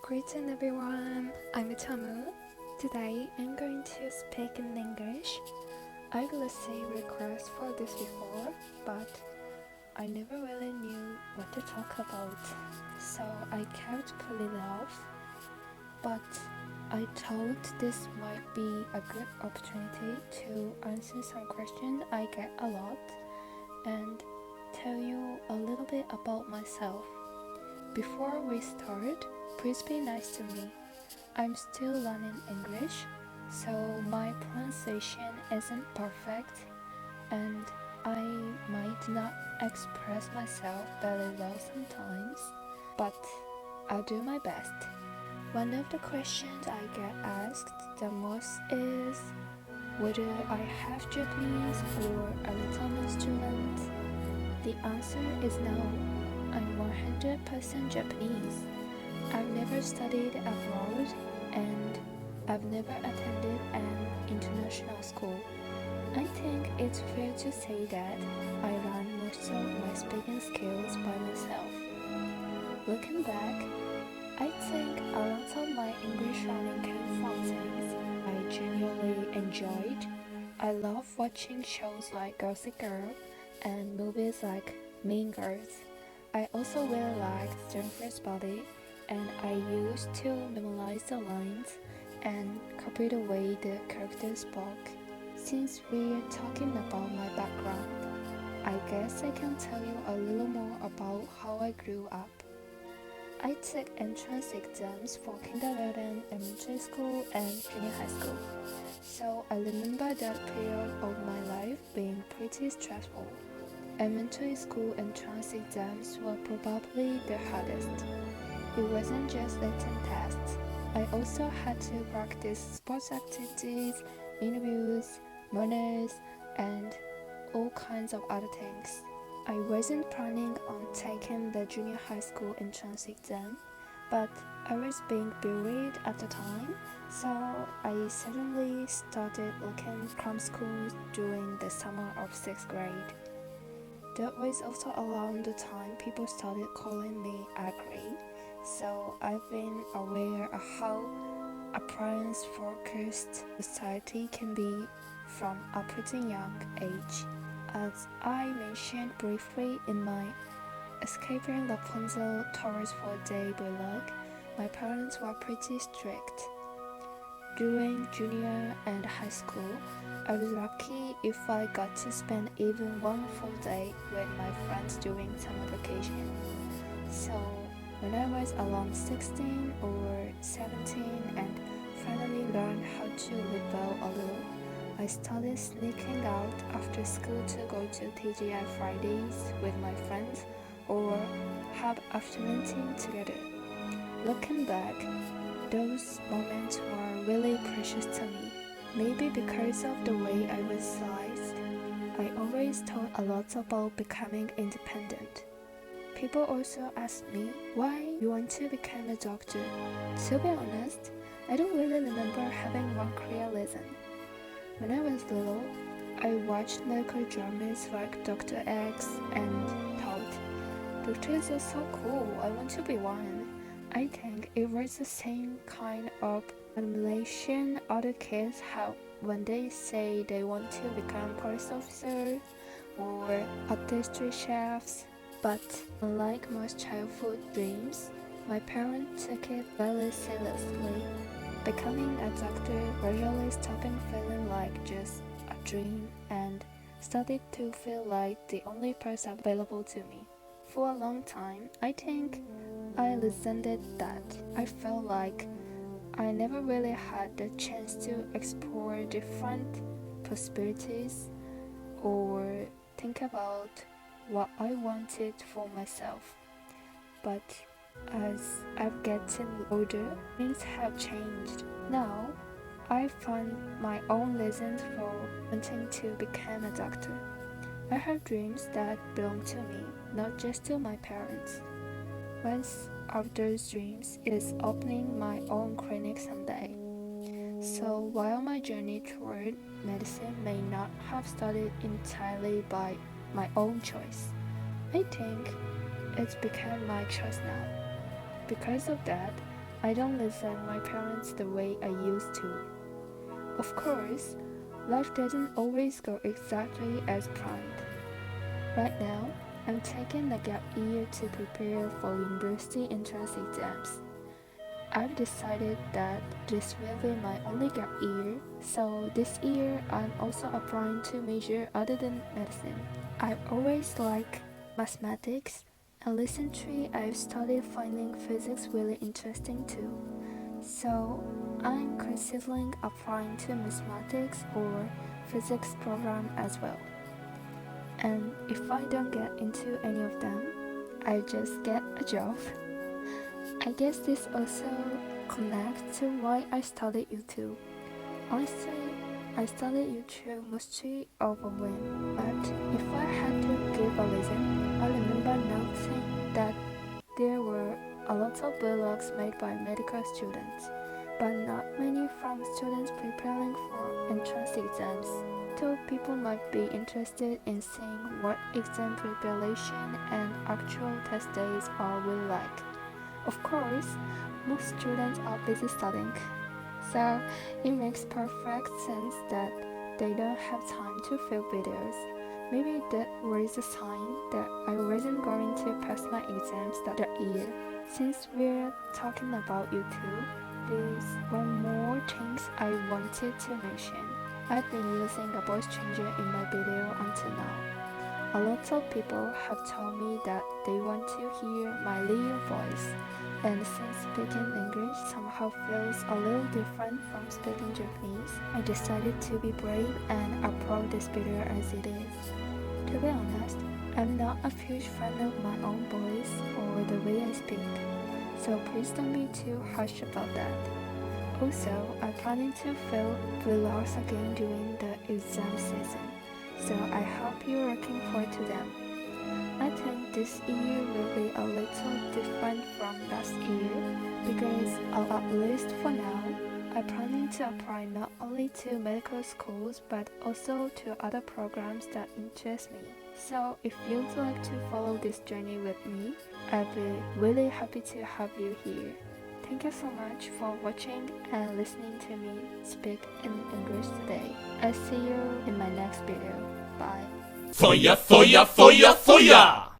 Greeting everyone, I'm Chamu. Today I'm going to speak in English. I've received requests for this before, but I never really knew what to talk about, so I kept putting it off. But I thought this might be a good opportunity to answer some questions I get a lot and tell you a little bit about myself. Before we start, please be nice to me. I'm still learning English, so my pronunciation isn't perfect and I might not express myself very well sometimes, but I'll do my best. One of the questions I get asked the most is whether I have Japanese or a Lithuanian student. The answer is no. I'm 100% Japanese. I've never studied abroad and I've never attended an international school. I think it's fair to say that I learned most of my speaking skills by myself. Looking back, I think a lot of my English learning came from things I genuinely enjoyed. I love watching shows like Gossip Girl and movies like Mean Girls. I also really liked Jennifer's Body, and I used to memorize the lines and copy the way the characters spoke. Since we're talking about my background, I guess I can tell you a little more about how I grew up. I took entrance exams for kindergarten, elementary school, and junior high school, so I remember that period of my life being pretty stressful. Elementary school entrance exams were probably the hardest. It wasn't just written tests. I also had to practice sports activities, interviews, manners, and all kinds of other things. I wasn't planning on taking the junior high school entrance exam, but I was being buried at the time, so I suddenly started looking from schools during the summer of 6th grade. That was also around the time people started calling me ugly, so I've been aware of how appearance-focused society can be from a pretty young age. As I mentioned briefly in my Escaping Rapunzel Tours for a Day blog, my parents were pretty strict. During junior and high school, I was lucky if I got to spend even one full day with my friends during summer vacation. So when I was around 16 or 17 and finally learned how to rebel a little, I started sneaking out after school to go to TGI Fridays with my friends or have afternoon tea together. Looking back, those moments were really precious to me. Maybe because of the way I was raised, I always thought a lot about becoming independent. People also ask me why you want to become a doctor. To be honest, I don't really remember having one clear reason. When I was little, I watched medical dramas like Dr. X and thought, doctors are so cool, I want to be one. I think it was the same kind of admiration other kids have when they say they want to become police officers or artistry chefs. But unlike most childhood dreams, my parents took it very seriously. Becoming a doctor gradually stopped feeling like just a dream and started to feel like the only person available to me. For a long time, I think I resented that. I felt like I never really had the chance to explore different possibilities or think about what I wanted for myself. But as I've gotten older, things have changed. Now, I find my own reasons for wanting to become a doctor. I have dreams that belong to me, not just to my parents. One of those dreams is opening my own clinic someday. So while my journey toward medicine may not have started entirely by my own choice, I think it's become my choice now. Because of that, I don't listen to my parents the way I used to. Of course, life doesn't always go exactly as planned. Right now, I'm taking a gap year to prepare for university entrance exams. I've decided that this will be my only gap year, so this year I'm also applying to major other than medicine. I've always liked mathematics, and recently I've started finding physics really interesting too. So I'm considering applying to mathematics or physics program as well. And if I don't get into any of them, I just get a job. I guess this also connects to why I started YouTube. Honestly, I started YouTube mostly of a whim, but if I had to give a reason, I remember noticing that there were a lot of vlogs made by medical students, but not many from students preparing for entrance exams. So people might be interested in seeing what exam preparation and actual test days are really like. Of course, most students are busy studying, so it makes perfect sense that they don't have time to film videos. Maybe that was a sign that I wasn't going to pass my exams that year. Since we're talking about YouTube, there's one more thing I wanted to mention. I've been using a voice changer in my video until now. A lot of people have told me that they want to hear my real voice, and since speaking English somehow feels a little different from speaking Japanese, I decided to be brave and upload this video as it is. To be honest, I'm not a huge fan of my own voice or the way I speak, so please don't be too harsh about that. Also, I'm planning to film vlogs again during the exam season, so I hope you're looking forward to them. I think this year will be a little different from last year because, at least for now, I'm planning to apply not only to medical schools but also to other programs that interest me. So if you'd like to follow this journey with me, I'd be really happy to have you here. Thank you so much for watching and listening to me speak in English today. I'll see you in my next video. Bye. そやそやそやそや